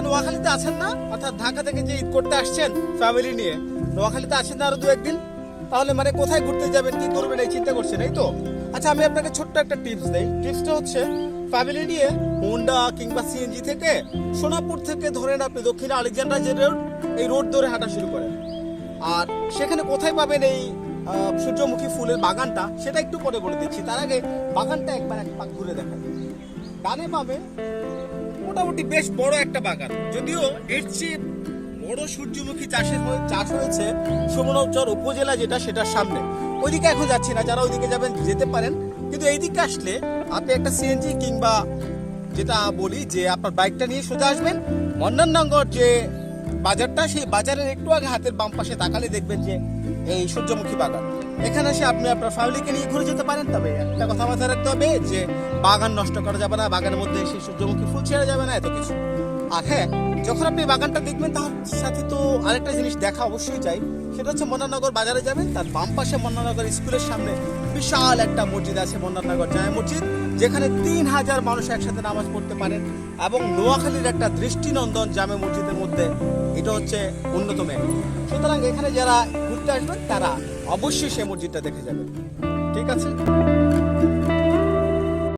আচ্ছা, নোয়াখালীতে আছেন না? অর্থাৎ ঢাকা থেকে যে ঈদ করতে আসছেন ফ্যামিলি নিয়ে, নোয়াখালীতে আছেন না আরো 2-1 দিন? তাহলে মানে কোথায় ঘুরতে যাবেন, কি করবেন এই চিন্তা করছেন, এই তো? আচ্ছা, আমি আপনাকে ছোট্ট একটা টিপস দেই। টিপসটা হচ্ছে ফ্যামিলি নিয়ে হোন্ডা কিংবা সিএনজি থেকে সোনাপুর থেকে ধরেন আপনি দক্ষিণে আলেকজান্ডার যে রোড, এই রোড ধরে হাঁটা শুরু করেন। আর সেখানে কোথায় পাবেন এই সূর্যমুখী ফুলের বাগানটা, সেটা একটু পরে বলে দিচ্ছি। তার আগে বাগানটা একবার এক পাক ঘুরে দেখান। ডানে পাবেন মোটামুটি বেশ বড় একটা বাগান, যদিও এর চেয়ে বড় সূর্যমুখী চাষ হয়েছে সুবর্ণচর উপজেলা যেটা, সেটার সামনে। ওইদিকে এখন যাচ্ছি না, যারা ওইদিকে যাবেন যেতে পারেন, কিন্তু এইদিকে আসলে আপনি একটা সিএনজি কিংবা যেটা বলি যে আপনার বাইকটা নিয়ে সোজা আসবেন মন্নাননগর যে বাজারটা, সেই বাজারের একটু আগে হাতের বাম পাশে তাকালে দেখবেন যে এই সূর্যমুখী বাগান। এখানে এসে আপনি আপনার ফ্যামিলিকে নিয়ে ঘুরে যেতে পারেন। তবে একটা কথা মাথায় রাখতে হবে যে বাগান নষ্ট করা যাবে না, বাগানের মধ্যে সেই সূর্যমুখী ফুল ছেড়ে যাবে না, এত কিছু। আর হ্যাঁ, যখন আপনি বাগানটা দেখবেন তার সাথে তো আরেকটা জিনিস দেখা অবশ্যই চাই, সেটা হচ্ছে মন্নাননগর বাজারে যাবেন, তার বাম পাশে মন্নাননগর স্কুলের সামনে বিশাল একটা মসজিদ আছে, মন্নাননগর জামে মসজিদ, যেখানে 3000 মানুষ একসাথে নামাজ পড়তে পারেন। এবং নোয়াখালীর একটা দৃষ্টিনন্দন জামে মসজিদের মধ্যে এটা হচ্ছে অন্যতম একটি। সুতরাং এখানে যারা ঘুরতে আসবেন তারা অবশ্যই সেই মসজিদটা দেখে যাবেন। ঠিক আছে।